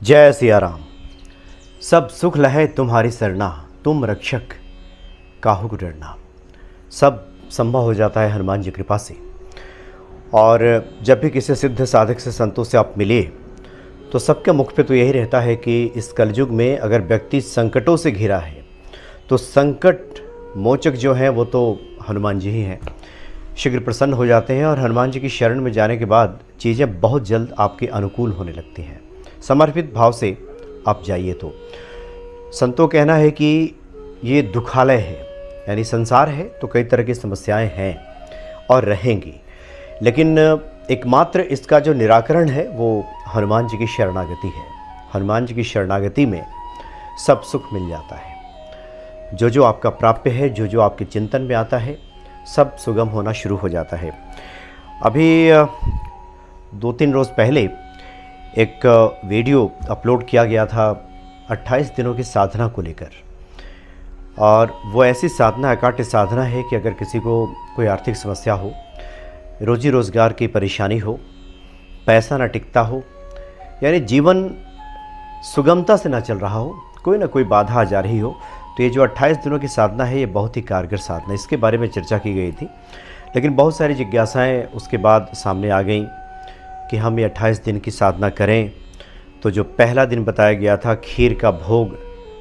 जय सिया राम। सब सुख लहे तुम्हारी सरना, तुम रक्षक काहू को डरना। सब संभव हो जाता है हनुमान जी की कृपा से। और जब भी किसी सिद्ध साधक से संतों से आप मिले तो सबके मुख पे तो यही रहता है कि इस कलयुग में अगर व्यक्ति संकटों से घिरा है तो संकट मोचक जो हैं वो तो हनुमान जी ही हैं। शीघ्र प्रसन्न हो जाते हैं और हनुमान जी की शरण में जाने के बाद चीज़ें बहुत जल्द आपके अनुकूल होने लगती हैं। समर्पित भाव से आप जाइए तो संतों कहना है कि ये दुखालय है, यानी संसार है तो कई तरह की समस्याएं हैं और रहेंगी, लेकिन एकमात्र इसका जो निराकरण है वो हनुमान जी की शरणागति है। हनुमान जी की शरणागति में सब सुख मिल जाता है। जो जो आपका प्राप्य है, जो जो आपके चिंतन में आता है, सब सुगम होना शुरू हो जाता है। अभी 2-3 रोज़ पहले एक वीडियो अपलोड किया गया था 28 दिनों की साधना को लेकर, और वो ऐसी साधना, अकाट्य साधना है कि अगर किसी को कोई आर्थिक समस्या हो, रोजी रोज़गार की परेशानी हो, पैसा ना टिकता हो, यानी जीवन सुगमता से ना चल रहा हो, कोई ना कोई बाधा आ जा रही हो, तो ये जो 28 दिनों की साधना है ये बहुत ही कारगर साधना। इसके बारे में चर्चा की गई थी, लेकिन बहुत सारी जिज्ञासाएं उसके बाद सामने आ गईं कि हम ये 28 दिन की साधना करें तो जो पहला दिन बताया गया था खीर का भोग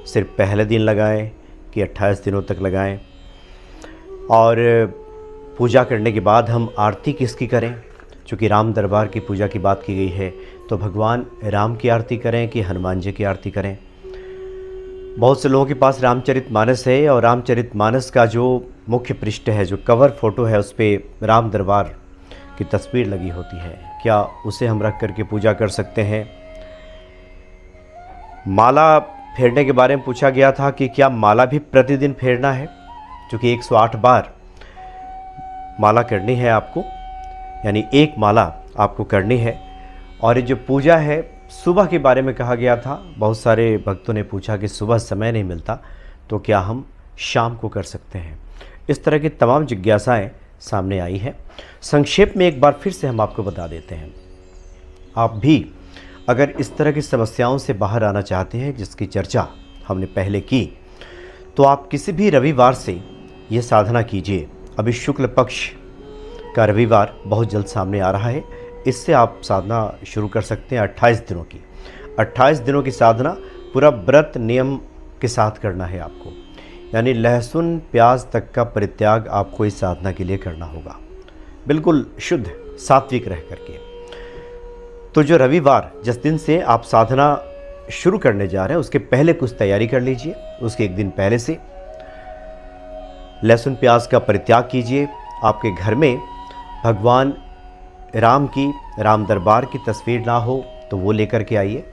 सिर्फ पहले दिन लगाएं कि 28 दिनों तक लगाएं, और पूजा करने के बाद हम आरती किसकी करें। चूँकि राम दरबार की पूजा की बात की गई है तो भगवान राम की आरती करें कि हनुमान जी की आरती करें। बहुत से लोगों के पास रामचरितमानस है और रामचरितमानस का जो मुख्य पृष्ठ है, जो कवर फोटो है, उस पर राम दरबार की तस्वीर लगी होती है। क्या उसे हम रख करके पूजा कर सकते हैं? माला फेरने के बारे में पूछा गया था कि क्या माला भी प्रतिदिन फेरना है, क्योंकि 108 बार माला करनी है आपको, यानी एक माला आपको करनी है। और ये जो पूजा है सुबह के बारे में कहा गया था। बहुत सारे भक्तों ने पूछा कि सुबह समय नहीं मिलता तो क्या हम शाम को कर सकते हैं। इस तरह की तमाम जिज्ञासाएं सामने आई है। संक्षेप में एक बार फिर से हम आपको बता देते हैं, आप भी अगर इस तरह की समस्याओं से बाहर आना चाहते हैं जिसकी चर्चा हमने पहले की, तो आप किसी भी रविवार से ये साधना कीजिए। अभी शुक्ल पक्ष का रविवार बहुत जल्द सामने आ रहा है, इससे आप साधना शुरू कर सकते हैं 28 दिनों की। 28 दिनों की साधना पूरा व्रत नियम के साथ करना है आपको, यानी लहसुन प्याज तक का परित्याग आपको इस साधना के लिए करना होगा, बिल्कुल शुद्ध सात्विक रह करके। तो जो रविवार, जिस दिन से आप साधना शुरू करने जा रहे हैं, उसके पहले कुछ तैयारी कर लीजिए। उसके एक दिन पहले से लहसुन प्याज का परित्याग कीजिए। आपके घर में भगवान राम की, राम दरबार की तस्वीर ना हो तो वो लेकर के आइए,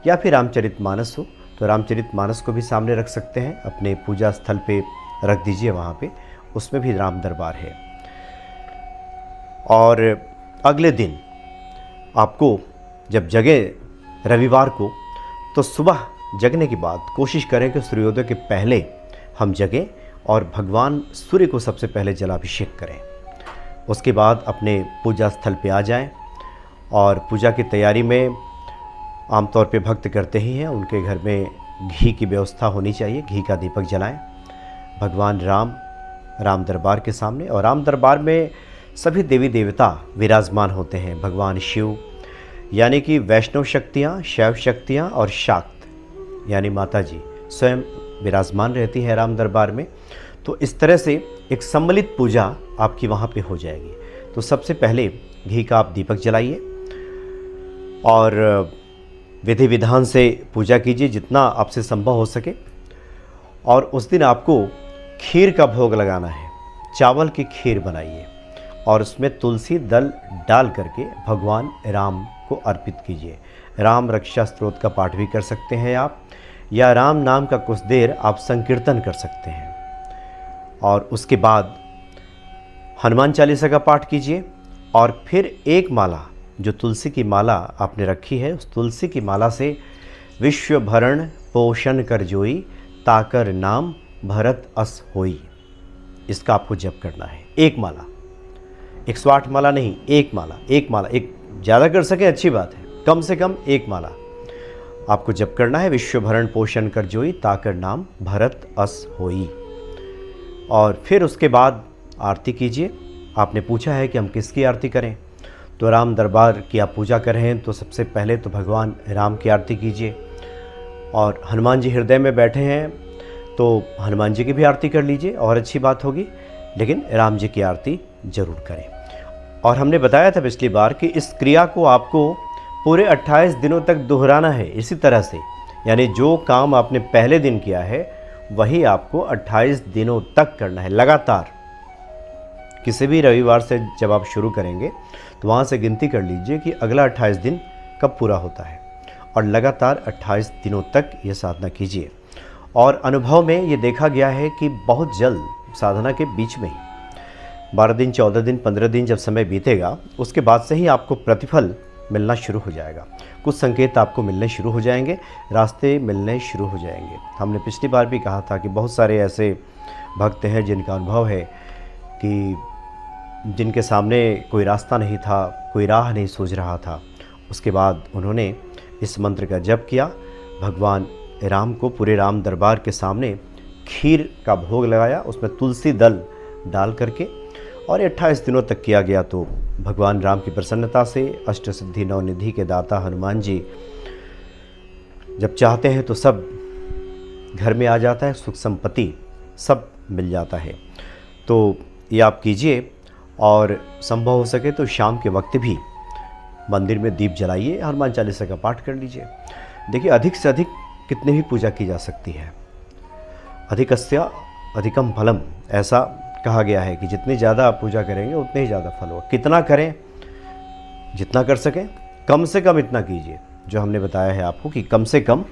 या फिर रामचरितमानस हो तो रामचरितमानस को भी सामने रख सकते हैं, अपने पूजा स्थल पे रख दीजिए, वहाँ पे उसमें भी राम दरबार है। और अगले दिन आपको जब जगे रविवार को, तो सुबह जगने के बाद कोशिश करें कि सूर्योदय के पहले हम जगें और भगवान सूर्य को सबसे पहले जलाभिषेक करें। उसके बाद अपने पूजा स्थल पे आ जाएं, और पूजा की तैयारी में आमतौर पे भक्त करते ही हैं, उनके घर में घी की व्यवस्था होनी चाहिए। घी का दीपक जलाएं भगवान राम दरबार के सामने। और राम दरबार में सभी देवी देवता विराजमान होते हैं। भगवान शिव, यानी कि वैष्णव शक्तियाँ, शैव शक्तियाँ और शाक्त यानी माता जी स्वयं विराजमान रहती है राम दरबार में। तो इस तरह से एक सम्मिलित पूजा आपकी वहाँ पे हो जाएगी। तो सबसे पहले घी का आप दीपक जलाइए और विधि विधान से पूजा कीजिए जितना आपसे संभव हो सके। और उस दिन आपको खीर का भोग लगाना है। चावल की खीर बनाइए और उसमें तुलसी दल डाल करके भगवान राम को अर्पित कीजिए। राम रक्षा स्तोत्र का पाठ भी कर सकते हैं आप, या राम नाम का कुछ देर आप संकीर्तन कर सकते हैं। और उसके बाद हनुमान चालीसा का पाठ कीजिए, और फिर एक माला, जो तुलसी की माला आपने रखी है, उस तुलसी की माला से विश्व भरण पोषण कर जोई, ताकर नाम भरत अस होई, इसका आपको जप करना है। एक माला, 108 माला नहीं, एक माला। एक ज़्यादा कर सकें अच्छी बात है, कम से कम एक माला। आपको जप करना है, विश्व भरण पोषण कर जोई ताकर नाम भरत अस होई। और फिर उसके बाद आरती कीजिए। आपने पूछा है कि हम किसकी आरती करें, तो राम दरबार की आप पूजा कर रहे हैं तो सबसे पहले तो भगवान राम की आरती कीजिए। और हनुमान जी हृदय में बैठे हैं तो हनुमान जी की भी आरती कर लीजिए, और अच्छी बात होगी, लेकिन राम जी की आरती जरूर करें। और हमने बताया था पिछली बार कि इस क्रिया को आपको पूरे 28 दिनों तक दोहराना है इसी तरह से, यानी जो काम आपने पहले दिन किया है वही आपको 28 दिनों तक करना है लगातार। किसी भी रविवार से जब आप शुरू करेंगे तो वहाँ से गिनती कर लीजिए कि अगला 28 दिन कब पूरा होता है, और लगातार 28 दिनों तक ये साधना कीजिए। और अनुभव में ये देखा गया है कि बहुत जल्द साधना के बीच में ही 12 दिन, 14 दिन, 15 दिन जब समय बीतेगा उसके बाद से ही आपको प्रतिफल मिलना शुरू हो जाएगा। कुछ संकेत आपको मिलने शुरू हो जाएंगे, रास्ते मिलने शुरू हो जाएंगे। हमने पिछली बार भी कहा था कि बहुत सारे ऐसे भक्त हैं जिनका अनुभव है कि जिनके सामने कोई रास्ता नहीं था, कोई राह नहीं सूझ रहा था, उसके बाद उन्होंने इस मंत्र का जप किया, भगवान राम को पूरे राम दरबार के सामने खीर का भोग लगाया, उसमें तुलसी दल डाल करके, और 28 दिनों तक किया गया। तो भगवान राम की प्रसन्नता से अष्ट सिद्धि नवनिधि के दाता हनुमान जी जब चाहते हैं तो सब घर में आ जाता है, सुख संपत्ति सब मिल जाता है। तो ये आप कीजिए, और संभव हो सके तो शाम के वक्त भी मंदिर में दीप जलाइए, हनुमान चालीसा का पाठ कर लीजिए। देखिए, अधिक से अधिक कितनी भी पूजा की जा सकती है, अधिकस्य अधिकम फलम, ऐसा कहा गया है कि जितनी ज़्यादा आप पूजा करेंगे उतने ही ज़्यादा फल होगा। कितना करें, जितना कर सकें, कम से कम इतना कीजिए। जो हमने बताया है आपको कि कम से कम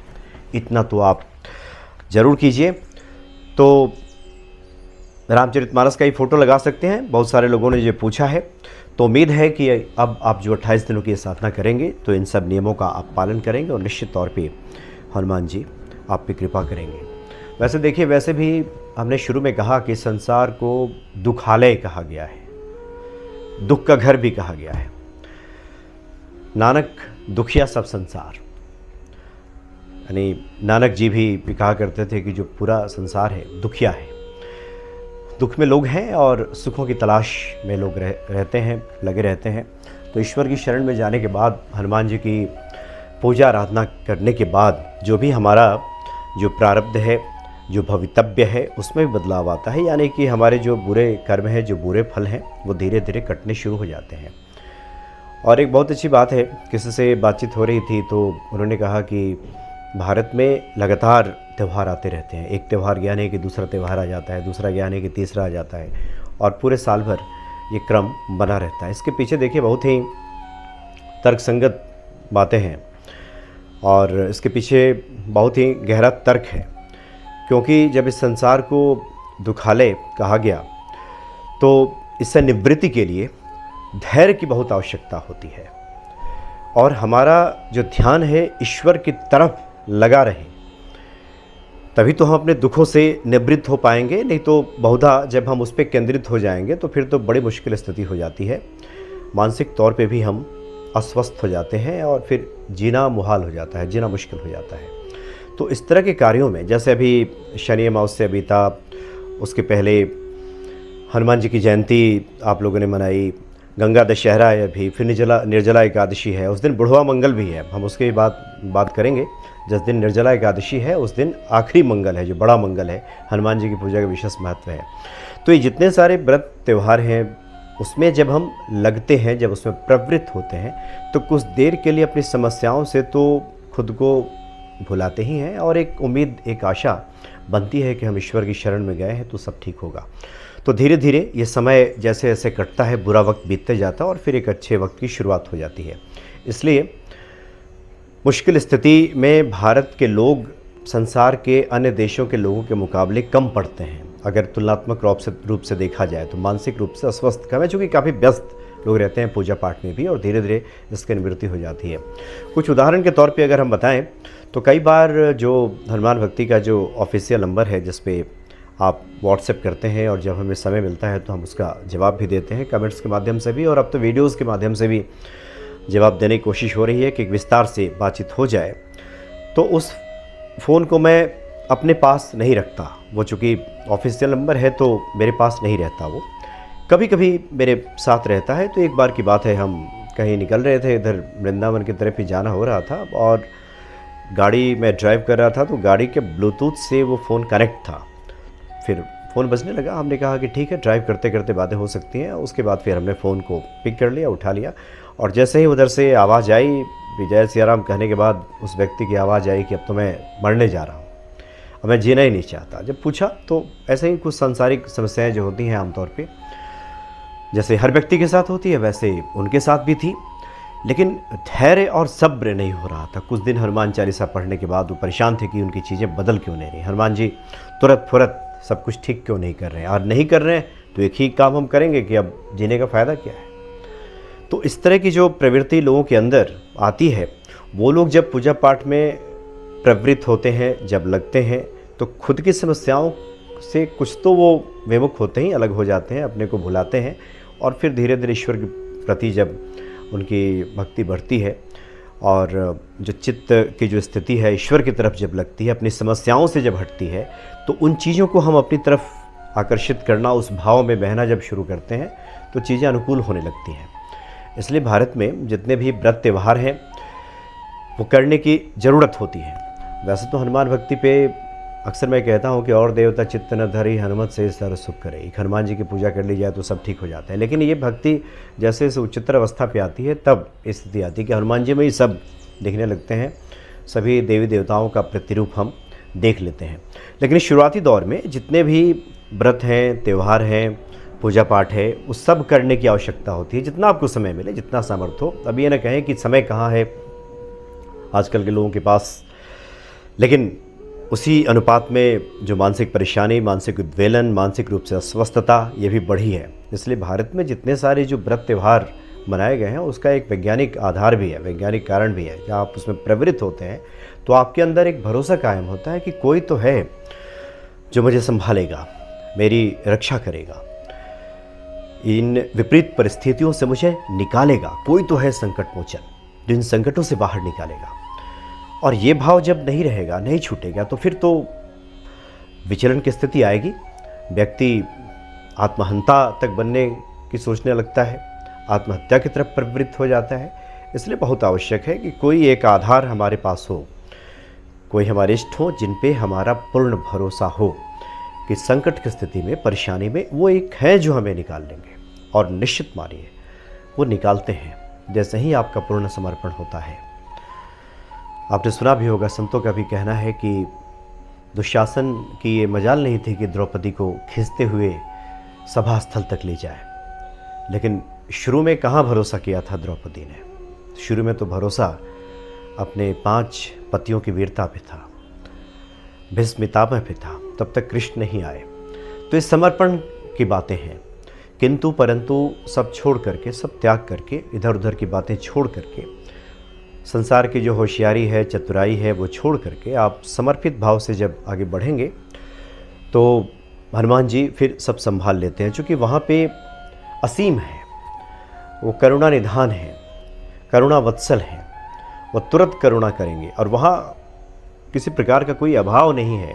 इतना तो आप ज़रूर कीजिए। तो रामचरितमानस का ही फ़ोटो लगा सकते हैं, बहुत सारे लोगों ने ये पूछा है। तो उम्मीद है कि अब आप जो 28 दिनों की साधना करेंगे तो इन सब नियमों का आप पालन करेंगे, और निश्चित तौर पे हनुमान जी आप पे कृपा करेंगे। वैसे देखिए, वैसे भी हमने शुरू में कहा कि संसार को दुखालय कहा गया है, दुख का घर भी कहा गया है। नानक दुखिया सब संसार, यानी नानक जी भी कहा करते थे कि जो पूरा संसार है दुखिया है, दुख में लोग हैं और सुखों की तलाश में लोग रहते हैं, लगे रहते हैं। तो ईश्वर की शरण में जाने के बाद, हनुमान जी की पूजा आराधना करने के बाद जो भी हमारा जो प्रारब्ध है, जो भवितव्य है, उसमें भी बदलाव आता है। यानी कि हमारे जो बुरे कर्म हैं, जो बुरे फल हैं, वो धीरे धीरे कटने शुरू हो जाते हैं। और एक बहुत अच्छी बात है, किसी से बातचीत हो रही थी तो उन्होंने कहा कि भारत में लगातार त्यौहार आते रहते हैं। एक त्यौहार गया नहीं कि दूसरा त्यौहार आ जाता है, दूसरा गया नहीं कि तीसरा आ जाता है, और पूरे साल भर ये क्रम बना रहता है। इसके पीछे देखिए बहुत ही तर्कसंगत बातें हैं, और इसके पीछे बहुत ही गहरा तर्क है। क्योंकि जब इस संसार को दुखालय कहा गया तो इससे निवृत्ति के लिए धैर्य की बहुत आवश्यकता होती है, और हमारा जो ध्यान है ईश्वर की तरफ लगा रहे, तभी तो हम अपने दुखों से निवृत्त हो पाएंगे। नहीं तो बहुधा जब हम उस पर केंद्रित हो जाएंगे तो फिर तो बड़ी मुश्किल स्थिति हो जाती है। मानसिक तौर पे भी हम अस्वस्थ हो जाते हैं, और फिर जीना मुहाल हो जाता है, जीना मुश्किल हो जाता है। तो इस तरह के कार्यों में, जैसे अभी शनि अमावस्या बीता, उसके पहले हनुमान जी की जयंती आप लोगों ने मनाई, गंगा दशहरा है अभी, फिर निर्जला एकादशी है, उस दिन बुढ़वा मंगल भी है, हम उसके बात करेंगे। जिस दिन निर्जला एकादशी है उस दिन आखिरी मंगल है, जो बड़ा मंगल है, हनुमान जी की पूजा का विशेष महत्व है। तो ये जितने सारे व्रत त्यौहार हैं, उसमें जब हम लगते हैं, जब उसमें प्रवृत्त होते हैं, तो कुछ देर के लिए अपनी समस्याओं से तो खुद को भुलाते ही हैं, और एक उम्मीद, एक आशा बनती है कि हम ईश्वर की शरण में गए हैं तो सब ठीक होगा। तो धीरे धीरे ये समय जैसे जैसे कटता है, बुरा वक्त बीतते जाता है, और फिर एक अच्छे वक्त की शुरुआत हो जाती है। इसलिए मुश्किल स्थिति में भारत के लोग संसार के अन्य देशों के लोगों के मुकाबले कम पड़ते हैं। अगर तुलनात्मक रूप से देखा जाए तो मानसिक रूप से अस्वस्थ कम है, चूँकि काफ़ी व्यस्त लोग रहते हैं पूजा पाठ में भी, और धीरे धीरे इसकी निवृत्ति हो जाती है। कुछ उदाहरण के तौर पे अगर हम बताएं तो कई बार जो हनुमान भक्ति का जो ऑफिशियल नंबर है, जिस पे आप व्हाट्सएप करते हैं, और जब हमें समय मिलता है तो हम उसका जवाब भी देते हैं कमेंट्स के माध्यम से भी, और अब तो वीडियोज़ के माध्यम से भी जवाब देने की कोशिश हो रही है कि विस्तार से बातचीत हो जाए। तो उस फ़ोन को मैं अपने पास नहीं रखता। वो चूँकि ऑफिशियल नंबर है तो मेरे पास नहीं रहता वो, कभी कभी मेरे साथ रहता है। तो एक बार की बात है, हम कहीं निकल रहे थे, इधर वृंदावन की तरफ ही जाना हो रहा था और गाड़ी मैं ड्राइव कर रहा था, तो गाड़ी के ब्लूटूथ से वो फ़ोन कनेक्ट था। फिर फ़ोन बजने लगा, हमने कहा कि ठीक है, ड्राइव करते करते बातें हो सकती हैं। उसके बाद फिर हमने फ़ोन को पिक कर लिया, उठा लिया, और जैसे ही उधर से आवाज़ आई, जय सिया राम कहने के बाद उस व्यक्ति की आवाज़ आई कि अब तो मैं मरने जा रहा हूँ, अब मैं जीना ही नहीं चाहता। जब पूछा तो ऐसे ही कुछ सांसारिक समस्याएं जो होती हैं आमतौर पे, जैसे हर व्यक्ति के साथ होती है, वैसे उनके साथ भी थी, लेकिन धैर्य और सब्र नहीं हो रहा था। कुछ दिन हनुमान चालीसा पढ़ने के बाद वो परेशान थे कि उनकी चीज़ें बदल क्यों नहीं रही, हनुमान जी तुरंत फुरत सब कुछ ठीक क्यों नहीं कर रहे हैं, और नहीं कर रहे हैं तो एक ही काम हम करेंगे कि अब जीने का फ़ायदा क्या है। तो इस तरह की जो प्रवृत्ति लोगों के अंदर आती है, वो लोग जब पूजा पाठ में प्रवृत्त होते हैं, जब लगते हैं, तो खुद की समस्याओं से कुछ तो वो विमुख होते ही अलग हो जाते हैं, अपने को भुलाते हैं, और फिर धीरे धीरे ईश्वर के प्रति जब उनकी भक्ति बढ़ती है और जो चित्त की जो स्थिति है ईश्वर की तरफ जब लगती है, अपनी समस्याओं से जब हटती है, तो उन चीज़ों को हम अपनी तरफ आकर्षित करना, उस भाव में बहना जब शुरू करते हैं तो चीज़ें अनुकूल होने लगती हैं। इसलिए भारत में जितने भी व्रत त्यौहार हैं वो करने की ज़रूरत होती है। वैसे तो हनुमान भक्ति पे अक्सर मैं कहता हूँ कि और देवता चित्त न धरी, हनुमत से सर्व सुख करे। एक हनुमान जी की पूजा कर ली जाए तो सब ठीक हो जाता है, लेकिन ये भक्ति जैसे इस उच्चतर अवस्था पे आती है तब स्थिति आती है कि हनुमान जी में ही सब दिखने लगते हैं, सभी देवी देवताओं का प्रतिरूप हम देख लेते हैं। लेकिन शुरुआती दौर में जितने भी व्रत हैं, त्यौहार हैं, पूजा पाठ है, उस सब करने की आवश्यकता होती है, जितना आपको समय मिले, जितना सामर्थ्य हो। अब ये ना कहें कि समय कहाँ है आजकल के लोगों के पास, लेकिन उसी अनुपात में जो मानसिक परेशानी, मानसिक उद्वेलन, मानसिक रूप से अस्वस्थता, ये भी बढ़ी है। इसलिए भारत में जितने सारे जो व्रत त्यौहार मनाए गए हैं उसका एक वैज्ञानिक आधार भी है, वैज्ञानिक कारण भी है। जब आप उसमें प्रवृत्त होते हैं तो आपके अंदर एक भरोसा कायम होता है कि कोई तो है जो मुझे संभालेगा, मेरी रक्षा करेगा, इन विपरीत परिस्थितियों से मुझे निकालेगा, कोई तो है संकट मोचन जो इन संकटों से बाहर निकालेगा। और ये भाव जब नहीं रहेगा, नहीं छूटेगा, तो फिर तो विचलन की स्थिति आएगी, व्यक्ति आत्महंता तक बनने की सोचने लगता है, आत्महत्या की तरफ प्रवृत्त हो जाता है। इसलिए बहुत आवश्यक है कि कोई एक आधार हमारे पास हो, कोई हमारे इष्ट हो जिन पे हमारा पूर्ण भरोसा हो कि संकट की स्थिति में, परेशानी में वो एक है जो हमें निकाल लेंगे। और निश्चित मानिए वो निकालते हैं जैसे ही आपका पूर्ण समर्पण होता है। आपने सुना भी होगा, संतों का भी कहना है कि दुशासन की ये मजाल नहीं थी कि द्रौपदी को खींचते हुए सभा स्थल तक ले जाए, लेकिन शुरू में कहाँ भरोसा किया था द्रौपदी ने। शुरू में तो भरोसा अपने 5 पतियों की वीरता पे था, भीष्मितामह पे था, तब तक कृष्ण नहीं आए। तो इस समर्पण की बातें हैं, किंतु परंतु सब छोड़ करके, सब त्याग करके, इधर उधर की बातें छोड़ करके, संसार की जो होशियारी है, चतुराई है, वो छोड़ करके आप समर्पित भाव से जब आगे बढ़ेंगे तो हनुमान जी फिर सब संभाल लेते हैं। क्योंकि वहाँ पे असीम है, वो करुणा निधान है, करुणा वत्सल है, वो तुरंत करुणा करेंगे। और वहाँ किसी प्रकार का कोई अभाव नहीं है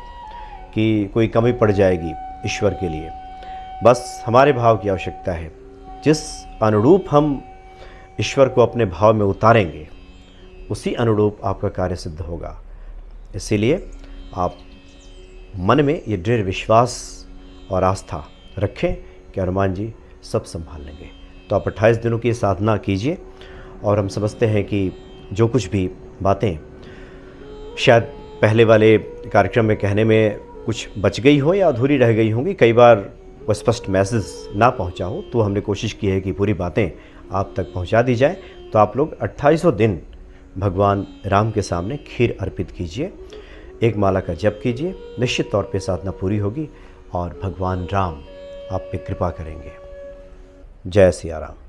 कि कोई कमी पड़ जाएगी ईश्वर के लिए। बस हमारे भाव की आवश्यकता है, जिस अनुरूप हम ईश्वर को अपने भाव में उतारेंगे उसी अनुरूप आपका कार्य सिद्ध होगा। इसीलिए आप मन में ये दृढ़ विश्वास और आस्था रखें कि हनुमान जी सब संभाल लेंगे। तो आप 28 दिनों की साधना कीजिए, और हम समझते हैं कि जो कुछ भी बातें शायद पहले वाले कार्यक्रम में कहने में कुछ बच गई हो या अधूरी रह गई होंगी, कई बार वो स्पष्ट मैसेज ना पहुंचा हो, तो हमने कोशिश की है कि पूरी बातें आप तक पहुंचा दी जाए। तो आप लोग 28 दिन भगवान राम के सामने खीर अर्पित कीजिए, एक माला का जप कीजिए, निश्चित तौर पे साधना पूरी होगी और भगवान राम आप पे कृपा करेंगे। जय सिया राम।